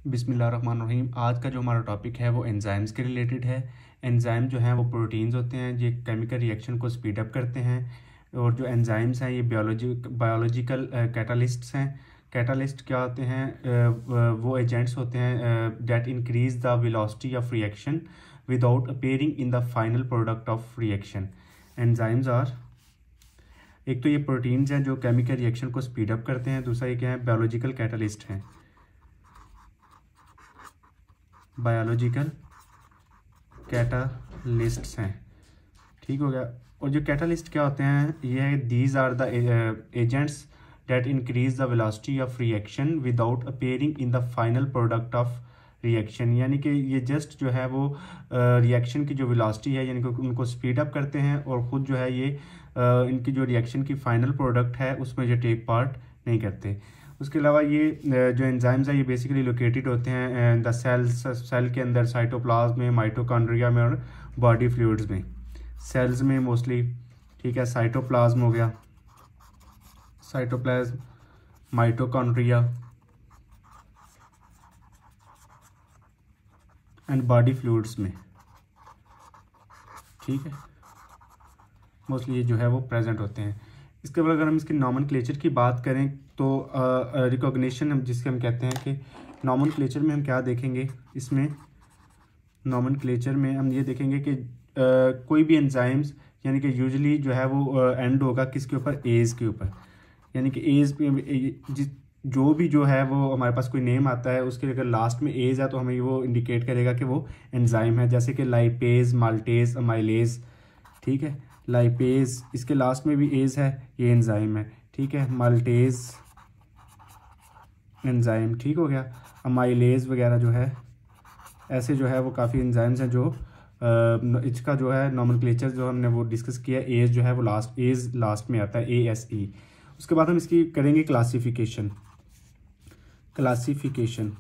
बिस्मिल्लाहिर्रहमानिर्रहीम। आज का जो हमारा टॉपिक है वो एंजाइम्स के रिलेटेड है। एंजाइम जो हैं वो प्रोटीन्स होते हैं जो केमिकल रिएक्शन को स्पीड अप करते हैं। और जो एंजाइम्स हैं ये बायोलॉजिकल कैटालिस्ट्स हैं। कैटालिस्ट क्या होते हैं? वो एजेंट्स होते हैं that increase the velocity of reaction without appearing in the final product of reaction. Enzymes are, एक तो ये प्रोटीन्स हैं जो केमिकल रिएक्शन को स्पीड अप करते हैं, दूसरा ये क्या है? बायोलॉजिकल कैटालिस्ट हैं। बायोलॉजिकल कैटालिस्ट्स हैं, ठीक हो गया। और जो कैटालिस्ट क्या होते हैं? ये है these are the agents that increase the velocity of reaction without appearing in the final product of reaction. यानी कि ये जस्ट जो है वो रिएक्शन की जो वेलोसिटी है यानी कि उनको स्पीड अप करते हैं और ख़ुद जो है ये इनकी जो रिएक्शन की फाइनल प्रोडक्ट है उसमें जो टेक पार्ट नहीं करते। उसके अलावा ये जो एंजाइम्स हैं ये बेसिकली लोकेटेड होते हैं द सेल के अंदर, साइटोप्लाज्म में, माइटोकॉन्ड्रिया में और बॉडी फ्लूइड्स में। सेल्स में मोस्टली, ठीक है। साइटोप्लाज्म हो गया, cytoplasm, mitochondria and body fluids में, ठीक है। मोस्टली ये जो है वो प्रेजेंट होते हैं। इसके बाद अगर हम इसके नॉमेनक्लेचर की बात करें तो रिकॉग्निशन हम जिसके हम कहते हैं कि नॉमेनक्लेचर में हम क्या देखेंगे? इसमें नॉमेनक्लेचर में हम ये देखेंगे कि कोई भी एंजाइम्स यानी कि यूजुअली जो है वो एंड होगा किसके ऊपर? एज के ऊपर। यानी कि एज पे जो भी जो है वो हमारे पास कोई नेम आता है उसके अगर लास्ट में एज है तो हमें वो इंडिकेट करेगा कि वो एंजाइम है। जैसे कि लाइपेज, माल्टेज, अमाइलेज, ठीक है। लाइपेज इसके लास्ट में भी एज है, ये एंजाइम है, ठीक है। माल्टेज एंजाइम, ठीक हो गया। अमाइलेज वगैरह जो है ऐसे जो है वो काफ़ी एंजाइम्स हैं जो इसका जो है नॉमेनक्लेचर जो हमने वो डिस्कस किया। एज जो है वो एज लास्ट में आता है, ASE। उसके बाद हम इसकी करेंगे क्लासिफिकेशन।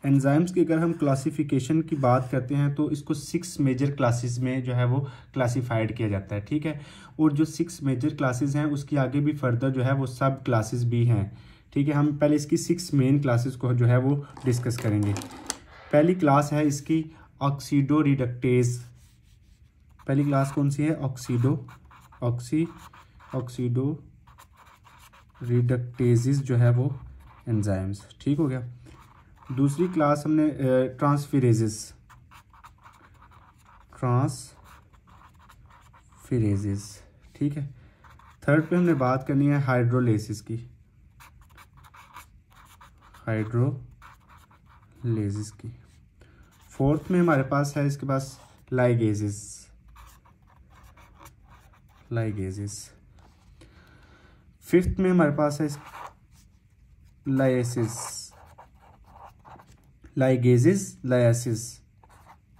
एंजाइम्स की अगर हम क्लासिफिकेशन की बात करते हैं तो इसको 6 मेजर क्लासेस में जो है वो क्लासिफाइड किया जाता है, ठीक है। और जो 6 मेजर क्लासेस हैं उसकी आगे भी फर्दर जो है वो सब क्लासेस भी हैं, ठीक है। हम पहले इसकी 6 मेन क्लासेस को जो है वो डिस्कस करेंगे। पहली क्लास है इसकी ऑक्सीडो रिडक्टेज। पहली क्लास कौन सी है? ऑक्सीडो रिडक्टेजेस जो है वो एंजाइम्स, ठीक हो गया। दूसरी क्लास हमने ट्रांसफेरेजेस, ठीक है। थर्ड पे हमने बात करनी है हाइड्रोलेसिस की, फोर्थ में हमारे पास है इसके पास लाइगेजेस। फिफ्थ में हमारे पास है लाइगेजेस।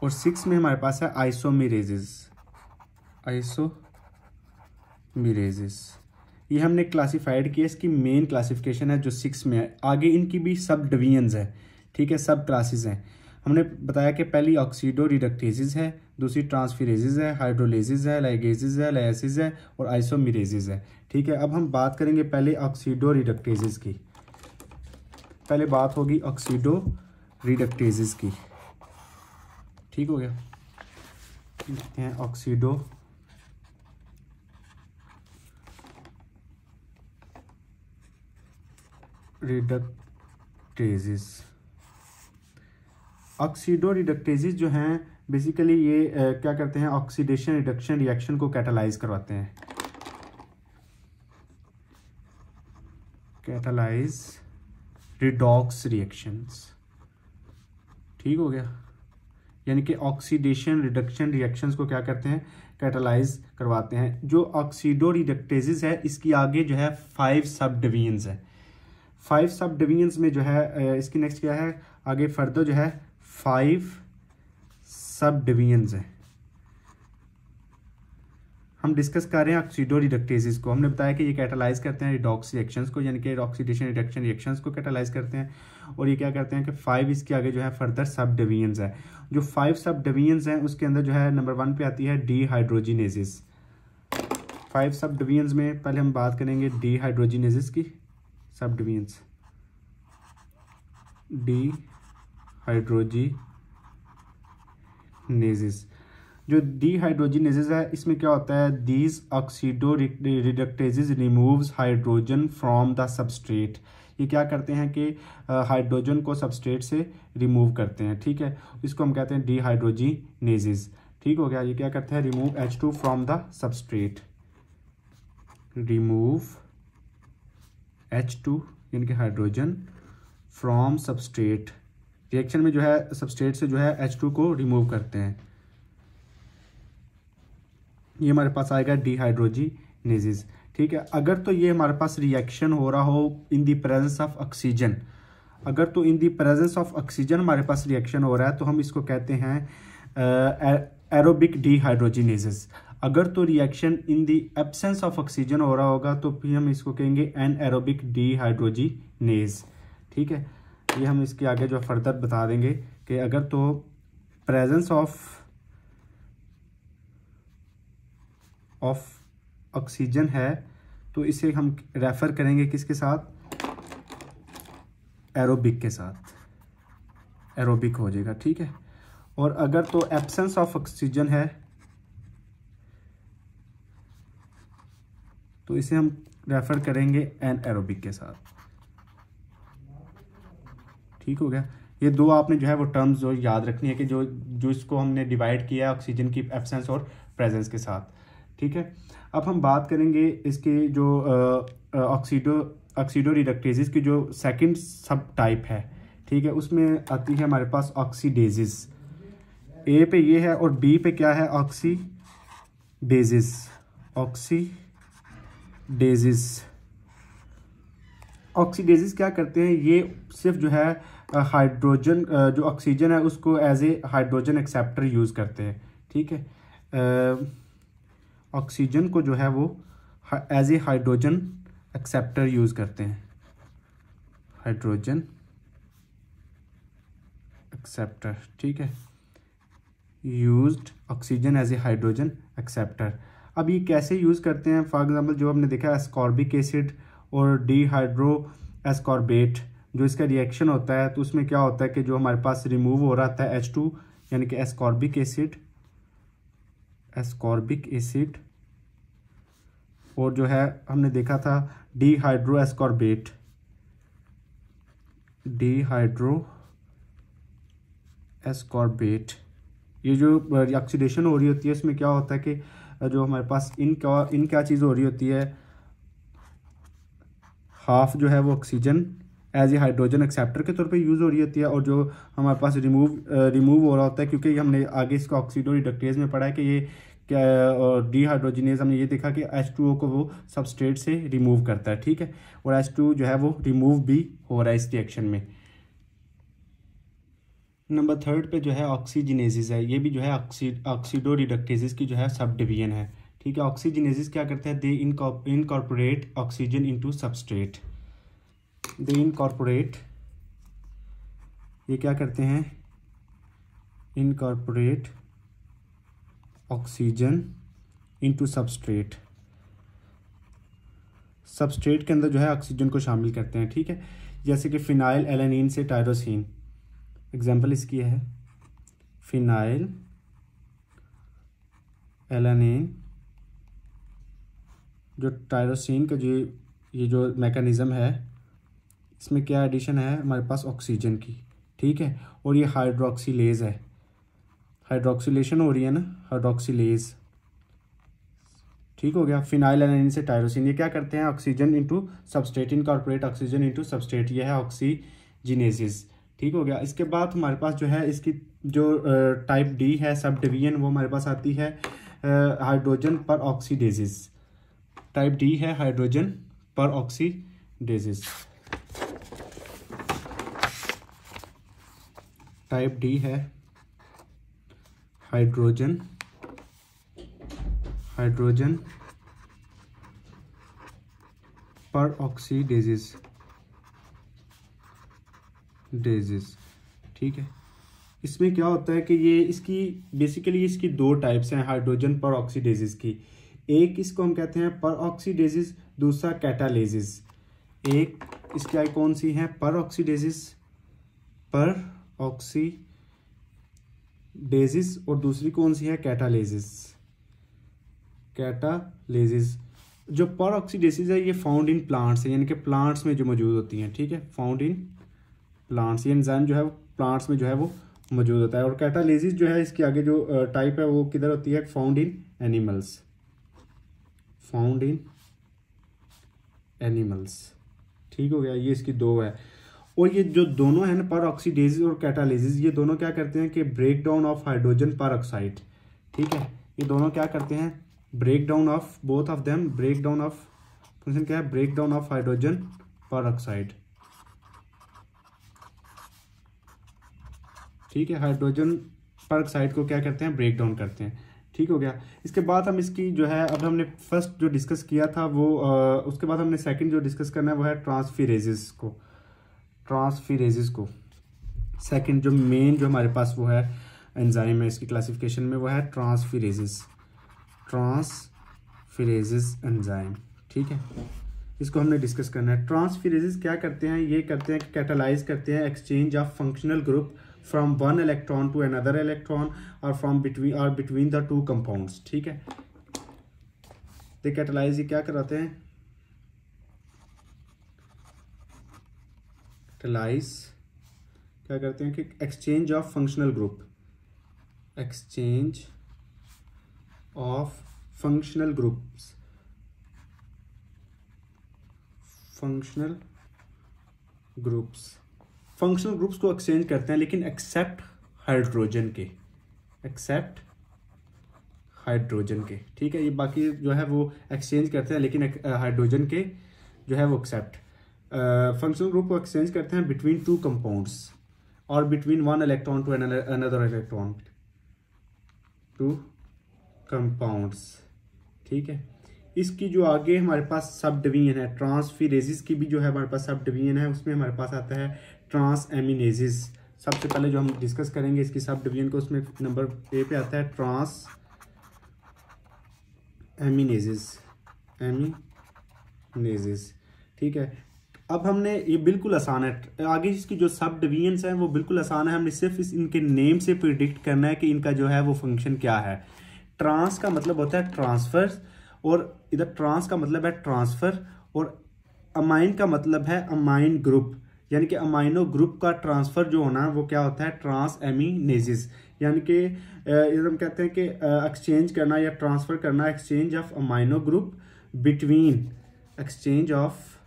और 6 में हमारे पास है आइसोमेरेजेस। ये हमने क्लासिफाइड किया, इसकी मेन क्लासिफिकेशन है जो 6 में है। आगे इनकी भी सब डिवीजन्स है, ठीक है, सब क्लासेस हैं। हमने बताया कि पहली ऑक्सीडो रिडक्टेजेस है, दूसरी ट्रांसफेरेजेस है, हाइड्रोलेसिस है, लाइगेजेस है, लाइसिस है और आइसोमेरेजेस है, ठीक है। अब हम बात करेंगे पहले ऑक्सीडो रिडक्टेजेस की। पहले बात होगी ऑक्सीडो रिडक्टेजेस की, ठीक हो गया। देखते हैं ऑक्सीडो रिडक्टेजेस। ऑक्सीडो रिडक्टेजेस जो हैं बेसिकली ये क्या करते हैं? ऑक्सीडेशन रिडक्शन रिएक्शन को कैटालाइज करवाते हैं। कैटालाइज रिडॉक्स रिएक्शंस, ठीक हो गया। यानी कि ऑक्सीडेशन रिडक्शन रिएक्शंस को क्या करते हैं? कैटालाइज करवाते हैं। जो ऑक्सीडो रिडक्टेजेस है इसकी आगे जो है 5 सब डिवीजन्स है। 5 सब डिवीजन्स में जो है इसकी नेक्स्ट क्या है? आगे फर्दर जो है 5 सब डिवीजन्स है। हम डिस्कस कर रहे हैं ऑक्सीडो रिडक्टेजेस को। हमने बताया कि ये कैटालाइज करते हैं रिडॉक्स रिएक्शंस को, यानी कि ऑक्सीडेशन रिडक्शन रिएक्शंस को कैटालाइज करते हैं। और ये क्या करते हैं कि 5 इसके आगे जो है फर्दर सब डिवीजन्स है। जो 5 सब डिवीजन्स हैं उसके अंदर जो है नंबर 1 पे आती है डीहाइड्रोजिनेसिस। 5 सब डिवीजन्स में पहले हम बात करेंगे डीहाइड्रोजिनेसिस की सब डिवीजन्स। डिहाइड्रोजिनेसिस। जो डिहाइड्रोजिनेसिस है इसमें क्या होता है, these oxidoreductases removes hydrogen from the substrate. ये क्या करते हैं कि हाइड्रोजन को सबस्ट्रेट से रिमूव करते हैं, ठीक है। इसको हम कहते हैं डिहाइड्रोजिनेसिस, ठीक हो गया। ये क्या करते हैं, remove H2 from the substrate, remove H2 यानी कि हाइड्रोजन फ्रॉम सबस्ट्रेट। रिएक्शन में जो है सबस्ट्रेट से जो है H2 को रिमूव करते हैं। ये हमारे पास आएगा डिहाइड्रोजिनेसिस, ठीक है। अगर तो ये हमारे पास रिएक्शन हो रहा हो in the presence of oxygen, अगर तो in the presence of oxygen हमारे पास रिएक्शन हो रहा है तो हम इसको कहते हैं एरोबिक डिहाइड्रोजिनेसिस। अगर तो reaction in the absence of oxygen हो रहा होगा तो फिर हम इसको कहेंगे एनएरोबिक डिहाइड्रोजिनेस, ठीक है। ये हम इसके आगे जो फर्दर बता देंगे कि अगर तो प्रेजेंस ऑफ ऑक्सीजन है तो इसे हम रेफर करेंगे किसके साथ, एरोबिक के साथ, एरोबिक हो जाएगा, ठीक है। और अगर तो एब्सेंस ऑफ ऑक्सीजन है तो इसे हम रेफर करेंगे एनएरोबिक के साथ, ठीक हो गया। ये दो आपने जो है वो टर्म्स जो याद रखनी है कि जो इसको हमने डिवाइड किया है ऑक्सीजन की एब्सेंस और प्रेजेंस के साथ, ठीक है। अब हम बात करेंगे इसके जो ऑक्सीडो रिडक्टेजेस की जो सेकंड सब टाइप है, ठीक है। उसमें आती है हमारे पास ऑक्सीडेजिस। ए पे ये है और बी पे क्या है, ऑक्सीडेजिस। ऑक्सीडेजिस क्या करते हैं, ये सिर्फ जो है हाइड्रोजन जो ऑक्सीजन है उसको as a hydrogen acceptor use करते हैं, ठीक है। ऑक्सीजन को जो है वो as a hydrogen acceptor use करते हैं, हाइड्रोजन एक्सेप्टर, ठीक है। Used oxygen as a hydrogen acceptor. अब ये कैसे यूज़ करते हैं, फॉर एग्जांपल जो हमने देखा एस्कॉर्बिक एसिड और डिहाइड्रो एस्कॉर्बेट, जो इसका रिएक्शन होता है तो उसमें क्या होता है कि जो हमारे पास रिमूव हो रहा था H2 यानी कि एस्कॉर्बिक एसिड और जो है हमने देखा था डिहाइड्रो एस्कॉर्बेट। ये जो ऑक्सीडेशन हो रही होती है इसमें क्या होता है कि जो हमारे पास इन क्या चीज़ हो रही होती है, हाफ जो है वो oxygen as a hydrogen acceptor के तौर पे यूज़ हो रही होती है और जो हमारे पास रिमूव हो रहा होता है, क्योंकि हमने आगे इसका ऑक्सीडो रिडक्टेज में पढ़ा है कि ये क्या डिहाइड्रोजिनेज हमने ये देखा कि H2O को वो सबस्ट्रेट से रिमूव करता है, ठीक है। और H2 जो है वो रिमूव भी हो रहा है इस रिएक्शन में। नंबर 3 पे जो है ऑक्सीजिनेसिस है, ये भी जो है ऑक्सीडो रिडक्टेजेस की जो है सब डिवीजन है, ठीक है। ऑक्सीजिनेसिस क्या करते हैं, दे इनकॉर्पोरेट ऑक्सीजन इनटू सबस्ट्रेट। दे इनकॉर्पोरेट, ये क्या करते हैं, incorporate oxygen into substrate. Substrate के अंदर जो है ऑक्सीजन को शामिल करते हैं, ठीक है। जैसे कि फिनाइल एलानिन से टायरोसिन, एग्जाम्पल इसकी है फिनाइल एलानिन, जो टायरोसिन का जो ये जो मैकेनिज़्म है इसमें क्या एडिशन है हमारे पास ऑक्सीजन की, ठीक है। और ये हाइड्रोक्सीलेज है, हाइड्रोक्सिलेशन हो रही है ना, हाइड्रोक्सीलेज, ठीक हो गया। फिनाइल एलानिन से टायरोसिन, ये क्या करते हैं, oxygen into substrate, incorporate oxygen into substrate, ये है ऑक्सीजिनेसिस, ठीक हो गया। इसके बाद हमारे पास जो है इसकी जो टाइप डी है सब डिवीजन, वो हमारे पास आती है हाइड्रोजन पर ऑक्सीडेसिस। टाइप डी है हाइड्रोजन पर ऑक्सीडेसिस, टाइप डी है हाइड्रोजन पर ऑक्सीडेसिस, ठीक है। इसमें क्या होता है कि ये इसकी बेसिकली इसकी दो टाइप्स हैं हाइड्रोजन पर ऑक्सीडेसिस की। एक इसको हम कहते हैं पर ऑक्सीडेसिस, दूसरा कैटालेसिस। एक इसकी कौन सी है, पर ऑक्सीडेसिस, पर ऑक्सीडेसिस और दूसरी कौन सी है, कैटालेसिस। कैटालेसिस जो पर ऑक्सीडेसिस है ये फाउंड इन प्लांट्स है, यानी कि प्लांट्स में जो मौजूद होती हैं, ठीक है, फाउंड इन प्लांट्स। ये एंजाइम जो है वो प्लांट्स में जो है वो मौजूद होता है। और कैटालेसिस जो है इसके आगे जो टाइप है वो किधर होती है, found in animals, found in animals. ठीक हो गया, ये इसकी दो है। और ये जो दोनों है ना, पर ऑक्सीडेसिस और कैटालेसिस, ये दोनों क्या करते हैं कि break down of hydrogen peroxide, ठीक है, ये दोनों क्या करते हैं, break down of, both of them break down of, function क्या है, break down of hydrogen peroxide, ठीक है, हाइड्रोजन पर ऑक्साइड को क्या करते हैं, ब्रेक डाउन करते हैं। ठीक हो गया। इसके बाद हम इसकी जो है, अब हमने फर्स्ट जो डिस्कस किया था वो उसके बाद हमने सेकंड जो डिस्कस करना है वो है ट्रांसफिरेजिस को, ट्रांसफिरेजिस को सेकंड जो मेन जो हमारे पास वो है एंजाइम है इसकी क्लासिफिकेशन में, वो है ट्रांसफिरेजिस, ट्रांसफिरेजिस एंजाइम। ठीक है, इसको हमने डिस्कस करना है। ट्रांसफिरेजिस क्या करते हैं, ये करते हैं कि कैटालाइज करते हैं exchange of functional group from one electron to another electron और from between the two compounds. ठीक है, दे कैटालाइज, ये क्या कराते हैं, कैटालाइज क्या करते हैं कि exchange of functional group, exchange of functional groups, functional groups, functional groups को एक्सचेंज करते हैं, लेकिन एक्सेप्ट हाइड्रोजन के, एक्सेप्ट हाइड्रोजन के। ठीक है, ये बाकी जो है वो एक्सचेंज करते हैं, लेकिन हाइड्रोजन के जो है वो एक्सेप्ट। फंक्शनल ग्रुप को एक्सचेंज करते हैं बिटवीन टू कंपाउंड्स और between one electron to another electron to compounds. ठीक है, इसकी जो आगे हमारे पास सब डिवीजन है, ट्रांसफिरेजिस की भी जो है हमारे पास सब डिवीजन है, उसमें हमारे पास आता है ट्रांसएमिनेजिस। सबसे पहले जो हम डिस्कस करेंगे इसकी सब डिवीजन को, उसमें नंबर ए पे आता है ट्रांसएमिनेजिस, एमिनेजिस। ठीक है, अब हमने ये बिल्कुल आसान है, आगे इसकी जो सब डिवीजन्स हैं वो बिल्कुल आसान है, हमने सिर्फ इनके नेम से प्रिडिक्ट करना है कि इनका जो है वो फंक्शन क्या है। ट्रांस का मतलब होता है ट्रांसफर, और इधर ट्रांस का मतलब है ट्रांसफर, और अमाइन का मतलब है अमाइन ग्रुप, यानी कि अमाइनो ग्रुप का ट्रांसफर जो होना है वो क्या होता है, ट्रांसएमिनेजिस। यानी कि हम कहते हैं कि एक्सचेंज करना या ट्रांसफर करना, exchange of amino group between, exchange of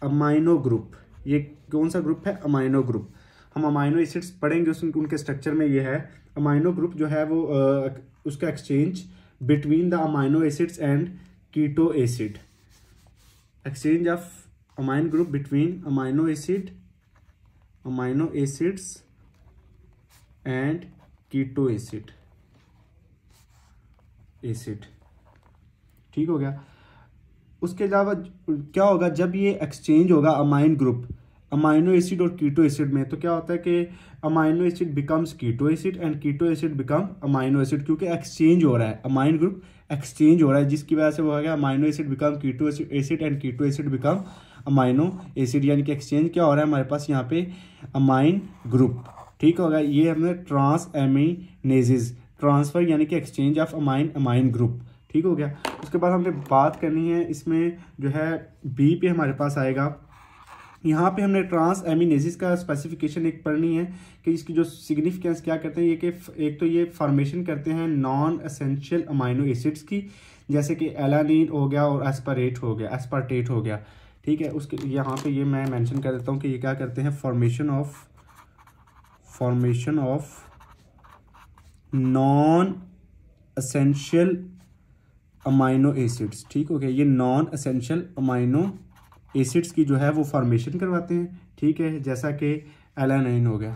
amino group. ये कौन सा ग्रुप है, अमाइनो ग्रुप। हम अमाइनो एसिड्स पढ़ेंगे उनके स्ट्रक्चर में, ये है अमाइनो ग्रुप जो है वो उसका exchange between the amino acids and keto acid, exchange of amine group between amino acids and keto acid. ठीक हो गया। उसके अलावा क्या होगा, जब ये एक्सचेंज होगा अमाइन ग्रुप अमाइनो एसिड और कीटो एसिड में, तो क्या होता है कि amino acid becomes keto acid and keto acid become amino acid, क्योंकि एक्सचेंज हो रहा है, अमाइन ग्रुप एक्सचेंज हो रहा है, जिसकी वजह से वो हो गया amino acid become keto acid and keto acid become amino acid, यानी कि एक्सचेंज क्या हो रहा है हमारे पास यहाँ पे, अमाइन ग्रुप। ठीक होगा, ये हमने ट्रांसएमिनेजिस, ट्रांसफर यानी कि एक्सचेंज ऑफ अमाइन ग्रुप। ठीक हो गया। उसके बाद हमने बात करनी है इसमें जो है बी पे हमारे पास आएगा, यहाँ पे हमने ट्रांसएमिनेजिस का स्पेसिफिकेशन एक पढ़नी है कि इसकी जो सिग्निफिकेंस क्या करते हैं, ये कि एक तो ये फॉर्मेशन करते हैं नॉन एसेंशियल अमाइनो एसिड्स की, जैसे कि एलानिन हो गया और एस्पार्टेट हो गया। ठीक है, उसके यहाँ पे ये मैं मेंशन कर देता हूँ कि ये क्या करते हैं, formation of non essential amino acids. ठीक हो गया, ये नॉन एसेंशियल अमाइनो एसिड्स की जो है वो फॉर्मेशन करवाते हैं। ठीक है, जैसा कि एलानिन हो गया।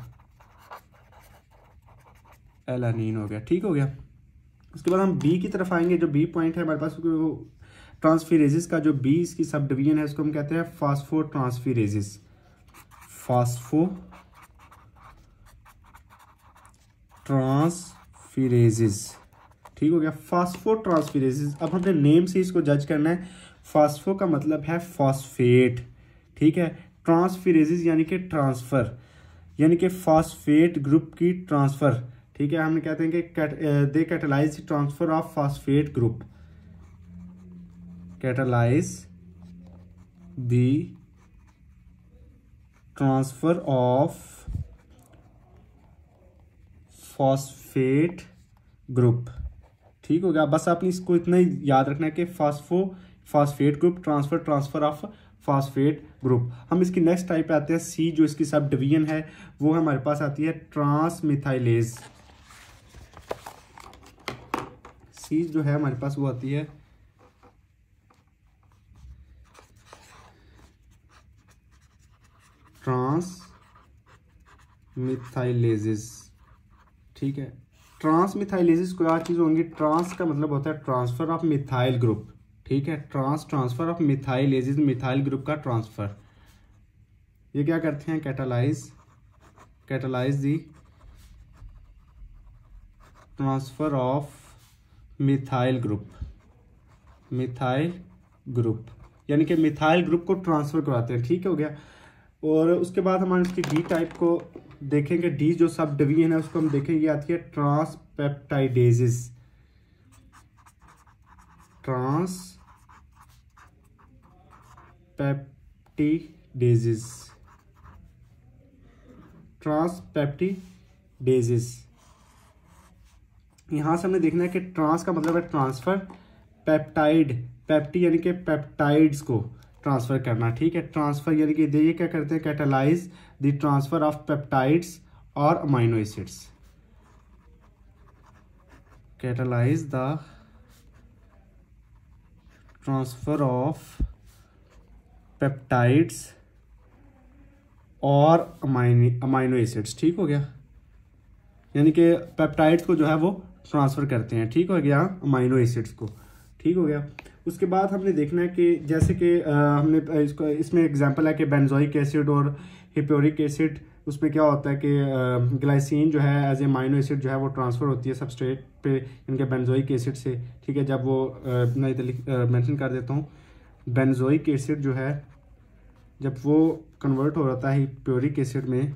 ठीक हो गया। उसके बाद हम बी की तरफ आएंगे, जो बी पॉइंट है हमारे पास ट्रांसफिरेजिस का, जो बी इसकी सब डिवीजन है उसको हम कहते हैं फास्फोट्रांसफिरेजिस, ठीक हो गया, फास्फोट्रांसफिरेजिस। अब हमने नेम से इसको जज करना है। फास्फो का मतलब है फॉस्फेट, ठीक है, ट्रांसफेरेजेस यानी कि ट्रांसफ़र, यानी कि फास्फेट ग्रुप की ट्रांसफ़र, ठीक है। हमने कहते हैं कि they catalyse transfer of phosphate group, catalyse the transfer of phosphate group, ठीक हो गया। बस आपने इसको इतना ही याद रखना है कि phosphate group transfer of phosphate group. हम इसकी नेक्स्ट टाइप पे आते हैं, सी, जो इसकी सब डिवीजन है वो हमारे पास आती है ट्रांसमिथाइलेज। सी जो है हमारे पास वो आती है ट्रांसमिथाइलेजेस, ठीक है। ट्रांसमिथाइलेजेस को क्या चीज़ होंगी, ट्रांस का मतलब होता है ट्रांसफ़र ऑफ मिथाइल ग्रुप, ठीक है। ट्रांसफ़र ऑफ मिथाइलेजेस, मिथाइल ग्रुप का ट्रांसफ़र। ये क्या करते हैं, catalyse the transfer of methyl group, यानी कि मिथाइल ग्रुप को ट्रांसफ़र कराते हैं, ठीक हो गया। और उसके बाद हम इसकी डी टाइप को देखेंगे। डी जो सब डिवीजन है उसको हम देखेंगे, आती है ट्रांसपेप्टाइडेजेस, ट्रांसपेप्टिडेजेस। यहाँ से हमने देखना है कि ट्रांस का मतलब है ट्रांसफ़र, पेप्टी यानी कि पेप्टाइड्स को ट्रांसफ़र करना, ठीक है। ट्रांसफ़र यानी कि ये क्या करते हैं, catalyse the transfer of peptides और amino acids, catalyse the transfer of peptides और अमाइनो एसिड्स, ठीक हो गया। यानी कि पेप्टाइड्स को जो है वो ट्रांसफ़र करते हैं, ठीक हो गया, अमाइनो एसिड्स को, ठीक हो गया। उसके बाद हमने देखना है कि जैसे कि हमने इसको, इसमें एग्जांपल है कि बेंजोइक एसिड और हिप्योरिक एसिड, उसमें क्या होता है कि ग्लाइसिन जो है एज ए अमाइनो एसिड जो है वो ट्रांसफ़र होती है सबस्ट्रेट पे इनके बेंजोइक एसिड से, ठीक है। जब वो मैं इधर मेंशन कर देता हूँ, बेंजोइक एसिड जो है जब वो कन्वर्ट हो जाता है हिप्योरिक एसिड में,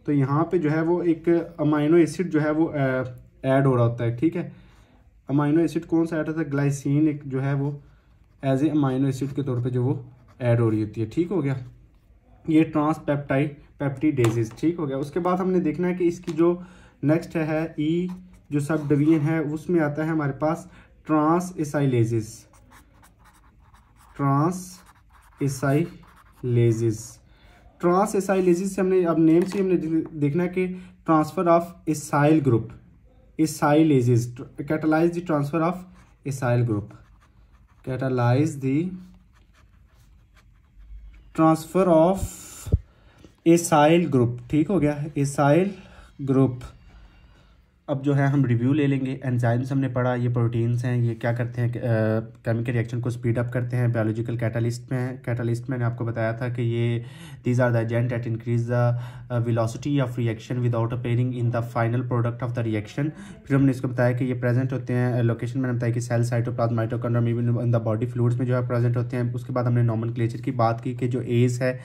तो यहाँ पे जो है वो एक अमाइनो एसिड जो है वो ऐड हो रहा होता है, ठीक है। अमाइनो एसिड कौन सा ऐड होता है, ग्लाइसिन एक जो है वो एज ए अमाइनो एसिड के तौर पे जो वो ऐड हो रही होती है, ठीक हो गया। ये ट्रांसपेप्टाइडेजेस, ठीक हो गया। उसके बाद हमने देखना है कि इसकी जो नेक्स्ट है ई जो सब डिवीजन है उसमें आता है हमारे पास ट्रांसएसाइलेजेस, ट्रांसएसाइलेजेस से हमने अब नेम से हमने देखना है कि transfer of acyl group, acylases, catalyse the transfer of acyl group, catalyse the transfer of acyl group, ठीक हो गया, एसाइल ग्रुप। अब जो है हम रिव्यू ले लेंगे। एंजाइम्स हमने पढ़ा, ये प्रोटीन्स हैं, ये क्या करते हैं, केमिकल रिएक्शन को स्पीड अप करते हैं। बायोलॉजिकल कैटालिस्ट मैंने आपको बताया था कि ये these are the agent that increase the velocity of reaction without appearing in the final product of the reaction. फिर हमने इसको बताया कि ये प्रेजेंट होते हैं, लोकेशन मैंने बताया कि cell, cytoplasm, mitochondria, even in the body fluids में जो है प्रेजेंट होते हैं। उसके बाद हमने नॉमेनक्लेचर की बात की कि जो एज है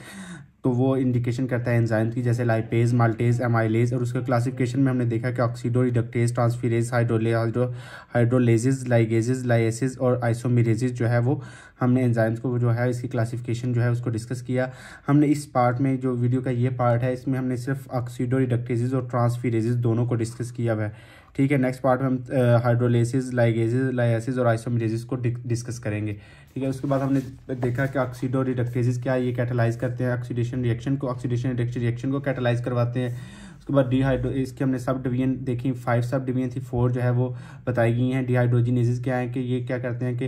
तो वो इंडिकेशन करता है एंजाइम की, जैसे लाइपेज, माल्टेज, एमाइलेज। और उसके क्लासिफिकेशन में हमने देखा कि oxidoreductase, transferase, hydrolases, ligases, lyases और आइसोमेरेजेस जो है वो हमने एंजाइम्स को जो है इसकी क्लासिफिकेशन जो है उसको डिस्कस किया। हमने इस पार्ट में जो वीडियो का ये पार्ट है इसमें हमने सिर्फ ऑक्सीडो रिडक्टेजेस और ट्रांसफेरेजेस दोनों को डिस्कस किया हुआ है, ठीक है। नेक्स्ट पार्ट में हम हाइड्रोलेसिस, लाइगेजेस, लाइएसेस और आइसोमेरेजेस को डिस्कस करेंगे, ठीक है। उसके बाद हमने देखा कि ऑक्सीडो रिडक्टेजेस क्या है, ये कैटालाइज करते हैं ऑक्सीडेशन रिएक्शन को कैटालाइज करवाते हैं। उसके बाद इसके हमने सब डिवीजन देखी, 5 सब डिवीजन थी, 4 जो है वो बताई गई हैं। डिहाइड्रोजिनेसिस क्या है कि ये क्या करते हैं कि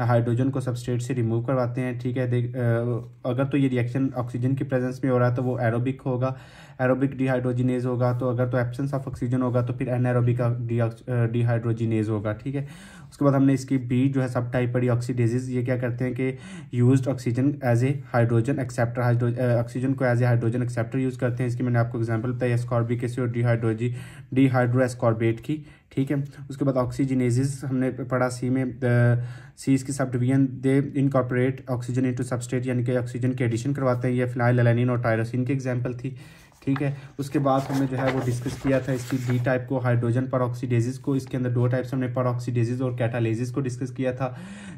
हाइड्रोजन को सबस्ट्रेट से रिमूव करवाते हैं, ठीक है। अगर तो ये रिएक्शन ऑक्सीजन की प्रेजेंस में हो रहा है तो वो एरोबिक होगा, एरोबिक डिहाइड्रोजिनेज होगा। तो अगर तो एब्सेंस ऑफ ऑक्सीजन होगा तो फिर एनाएरोबिक डिहाइड्रोजिनेज होगा, ठीक है। उसके बाद हमने इसकी बी जो है सब टाइप पढ़ी ऑक्सीडेजेस। ये क्या करते हैं कि used oxygen as a hydrogen acceptor, oxygen को as a hydrogen acceptor use करते हैं। इसकी मैंने आपको एग्जांपल बताई एस्कॉर्बिक एसिड और डिहाइड्रो एस्कॉर्बेट की, ठीक है। उसके बाद ऑक्सीजनेजेस हमने पढ़ा सी में, सी इसकी सब डिवीजन, दे इनकॉर्पोरेट ऑक्सीजन इनटू सबस्ट्रेट, यानी कि ऑक्सीजन की एडिशन करवाते हैं। ये फिनाइल एलानिन और टायरोसिन की एग्जांपल थी, ठीक है। उसके बाद हमने जो है वो डिस्कस किया था इसकी डी टाइप को, हाइड्रोजन परऑक्सीडेजेस को। इसके अंदर दो टाइप्स हमने परऑक्सीडेजेस और कैटालेसिस को डिस्कस किया था।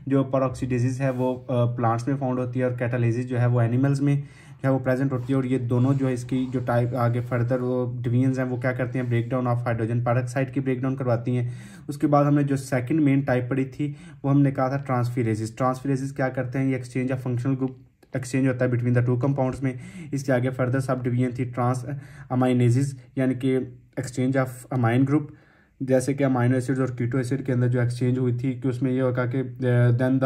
जो परऑक्सीडेजेस है वो प्लांट्स में फाउंड होती है और कैटालेसिस जो है वो एनिमल्स में जो है वो प्रेजेंट होती है। और ये दोनों जो है इसकी जो टाइप आगे फर्दर वो डिवीजन्स हैं वो क्या करते हैं, break down of hydrogen peroxide की ब्रेक डाउन करवाती हैं। उसके बाद हमने जो सेकंड मेन टाइप पढ़ी थी वो हमने कहा था ट्रांसफेरेसिस। ट्रांसफेरेसिस क्या करते हैं, ये exchange of functional group exchange होता है बिटवीन द टू कंपाउंड्स में। इसके आगे फर्दर सब डिवीजन थी ट्रांस अमाइनेसिस, यानी कि एक्सचेंज ऑफ अमाइन ग्रुप, जैसे कि अमाइनो एसिड्स और कीटो एसिड के अंदर जो एक्सचेंज हुई थी कि उसमें ये होगा कि then the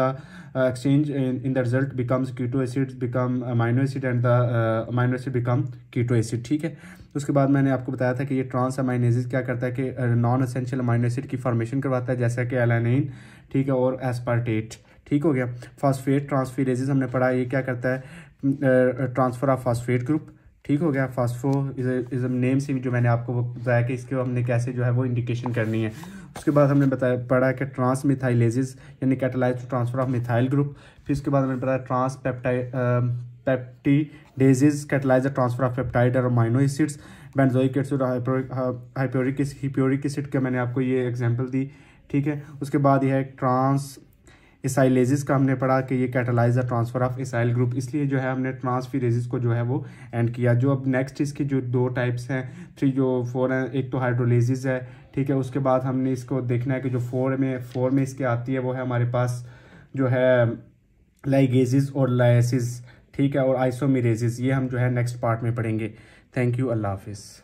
exchange in the result becomes keto acids become amino acid and the amino acid become keto acid, ठीक है। उसके बाद मैंने आपको बताया था कि ये ट्रांस अमाइनेसिस क्या करता है कि नॉन एसेंशियल अमाइनो एसिड की फॉर्मेशन करवाता है, जैसा कि एलानिन, ठीक है, और एस्पार्टेट, ठीक हो गया। फॉस्फेट ट्रांसफेरेसिस हमने पढ़ा, ये क्या करता है, ट्रांसफर ऑफ फॉस्फेट ग्रुप, ठीक हो गया। फास्फो इज नेम से भी जो मैंने आपको बताया कि इसके हमने कैसे जो है वो इंडिकेशन करनी है। उसके बाद हमने बताया पढ़ा कि ट्रांस मिथाइलेसिस यानी catalyse to transfer of methyl group. फिर उसके बाद हमने बताया transpeptidases catalyse the transfer of peptide और अमाइनो एसिड्स। बेंजोइक एसिड और हिप्योरिक एसिड का मैंने आपको ये एग्जांपल दी, ठीक है। उसके बाद यह है ट्रांस एसाइलेसिस का हमने पढ़ा कि ये catalyse the transfer of acyl group, इसलिए जो है हमने ट्रांसफेरेसिस को जो है वो एंड किया। जो अब नेक्स्ट इसकी जो दो टाइप्स हैं, 3 जो 4 हैं, एक तो हाइड्रोलेसिस है, ठीक है। उसके बाद हमने इसको देखना है कि जो 4 में इसके आती है वो है हमारे पास जो है लाइगेसिस और लाइसिस, ठीक है, और आइसोमेरेसिस, ये हम जो है नेक्स्ट पार्ट में पढ़ेंगे। थैंक यू, अल्लाह हाफिज़।